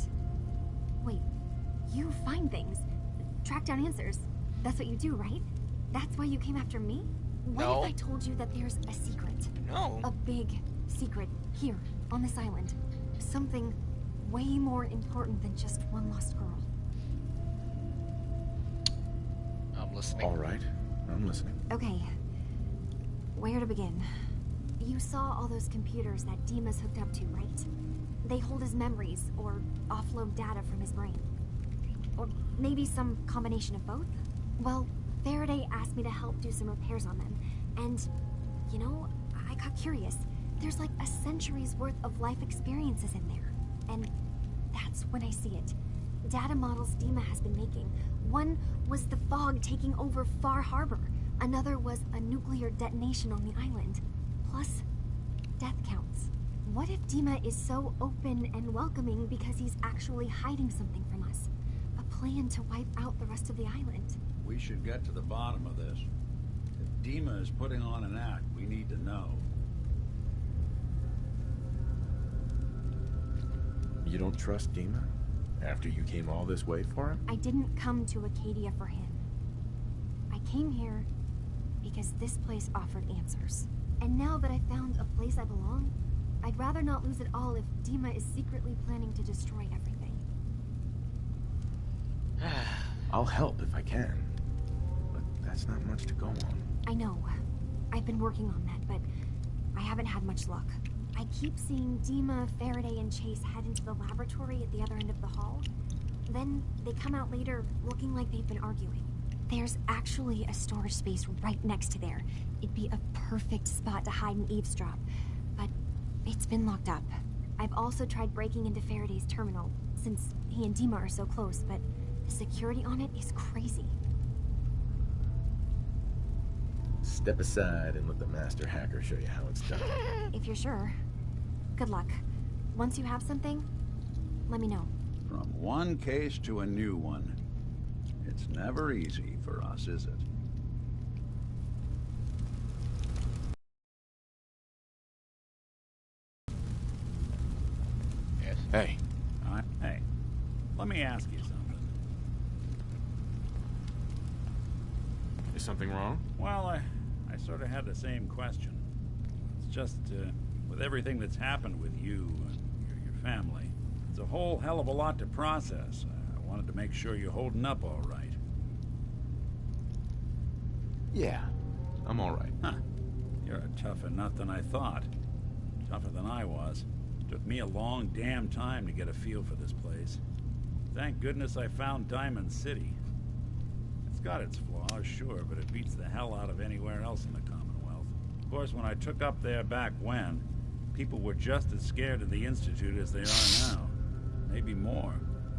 You find things. Track down answers. That's what you do, right? That's why you came after me? What No. if I told you that there's a secret? No. A big secret here, on this island. Something way more important than just one lost girl. I'm listening. All right, I'm listening. Okay. Where to begin? You saw all those computers that Dima's hooked up to, right? They hold his memories, or offload data from his brain. Or maybe some combination of both? Well, Faraday asked me to help do some repairs on them. And, you know, I got curious. There's like a century's worth of life experiences in there. And that's when I see it. Data models Dima has been making. One was the fog taking over Far Harbor. Another was a nuclear detonation on the island. Plus, death counts. What if Dima is so open and welcoming because he's actually hiding something from us? A plan to wipe out the rest of the island. We should get to the bottom of this. If Dima is putting on an act, we need to know. You don't trust Dima? After you came all this way for him? I didn't come to Acadia for him. I came here because this place offered answers. And now that I found a place I belong, I'd rather not lose it all if Dima is secretly planning to destroy everything. I'll help if I can. But that's not much to go on. I know. I've been working on that, but I haven't had much luck. I keep seeing Dima, Faraday, and Chase head into the laboratory at the other end of the hall. Then they come out later looking like they've been arguing. There's actually a storage space right next to there. It'd be a perfect spot to hide and eavesdrop. But it's been locked up. I've also tried breaking into Faraday's terminal, since he and Dima are so close, but the security on it is crazy. Step aside and let the master hacker show you how it's done. If you're sure. Good luck. Once you have something, let me know. From one case to a new one. It's never easy for us, is it? Yes. Hey. Hey, let me ask you something. Is something wrong? Well, I sort of had the same question. It's just, with everything that's happened with you and your family, it's a whole hell of a lot to process. I wanted to make sure you're holding up all right. Yeah, I'm all right. Huh. You're a tougher nut than I thought. Tougher than I was. Took me a long damn time to get a feel for this place. Thank goodness I found Diamond City. It's got its flaws, sure, but it beats the hell out of anywhere else in the Commonwealth. Of course, when I took up there back when, people were just as scared of the Institute as they are now. Maybe more.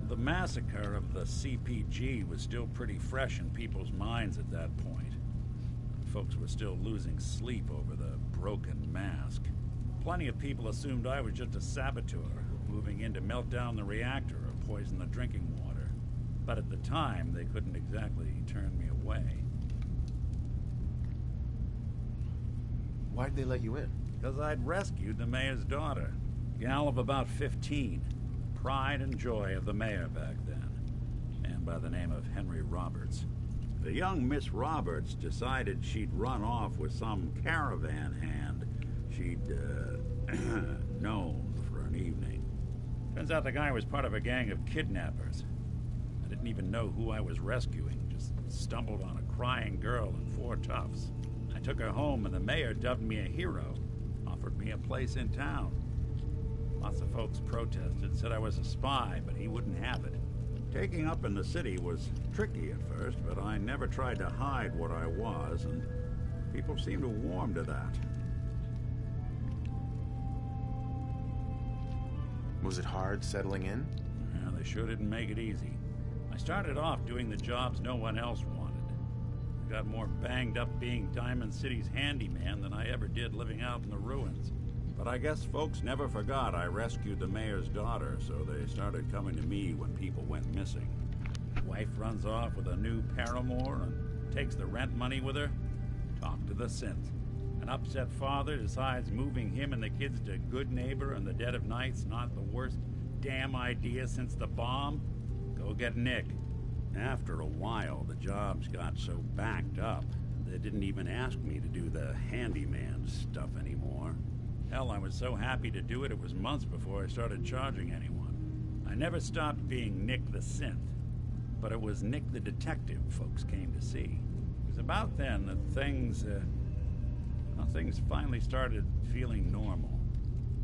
The massacre of the CPG was still pretty fresh in people's minds at that point. Folks were still losing sleep over the broken mask. Plenty of people assumed I was just a saboteur, moving in to melt down the reactor or poison the drinking water. But at the time, they couldn't exactly turn me away. Why'd they let you in? Because I'd rescued the mayor's daughter. Gal of about 15. Pride and joy of the mayor back then. And by the name of Henry Roberts. The young Miss Roberts decided she'd run off with some caravan hand she'd, known for an evening. Turns out the guy was part of a gang of kidnappers. I didn't even know who I was rescuing, just stumbled on a crying girl and 4 toughs. I took her home and the mayor dubbed me a hero, offered me a place in town. Lots of folks protested, said I was a spy, but he wouldn't have it. Taking up in the city was tricky at first, but I never tried to hide what I was, and people seemed to warm to that. Was it hard settling in? Yeah, they sure didn't make it easy. I started off doing the jobs no one else wanted. I got more banged up being Diamond City's handyman than I ever did living out in the ruins. But I guess folks never forgot I rescued the mayor's daughter, so they started coming to me when people went missing. Wife runs off with a new paramour and takes the rent money with her. Talk to the synth. An upset father decides moving him and the kids to Good Neighbor in the dead of night's not the worst damn idea since the bomb. Go get Nick. After a while, the jobs got so backed up, they didn't even ask me to do the handyman stuff anymore. Hell, I was so happy to do it, it was months before I started charging anyone. I never stopped being Nick the synth, but it was Nick the detective folks came to see. It was about then that things finally started feeling normal.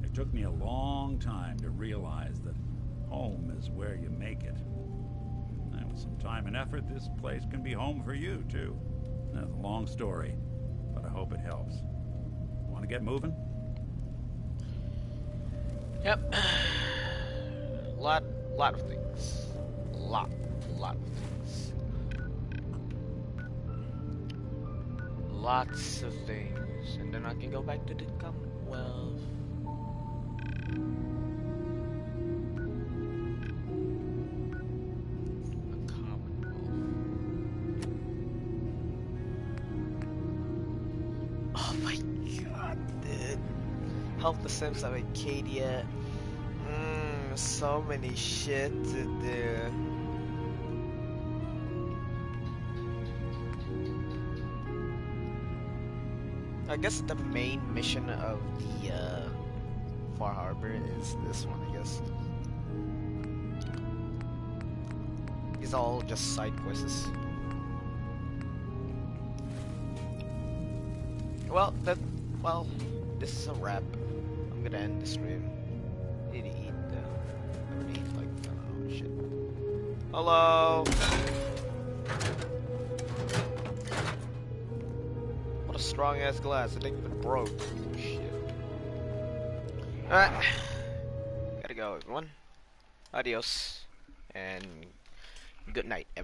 It took me a long time to realize that home is where you make it. And with some time and effort, this place can be home for you, too. That's a long story, but I hope it helps. Want to get moving? Yep. Lot of things. Lot of things. Lots of things. And then I can go back to the Commonwealth. The Commonwealth. Oh my god, dude. Help the Sims of Acadia. So many shit to do. I guess the main mission of the Far Harbor is this one, I guess. These are all just side quests. Well, this is a wrap. I'm gonna end the stream. Need to eat though. I already ate like, I don't know, shit. Hello! What a strong ass glass, it ain't even broke. Shit. Alright. Gotta go, everyone. Adios. And good night, everyone.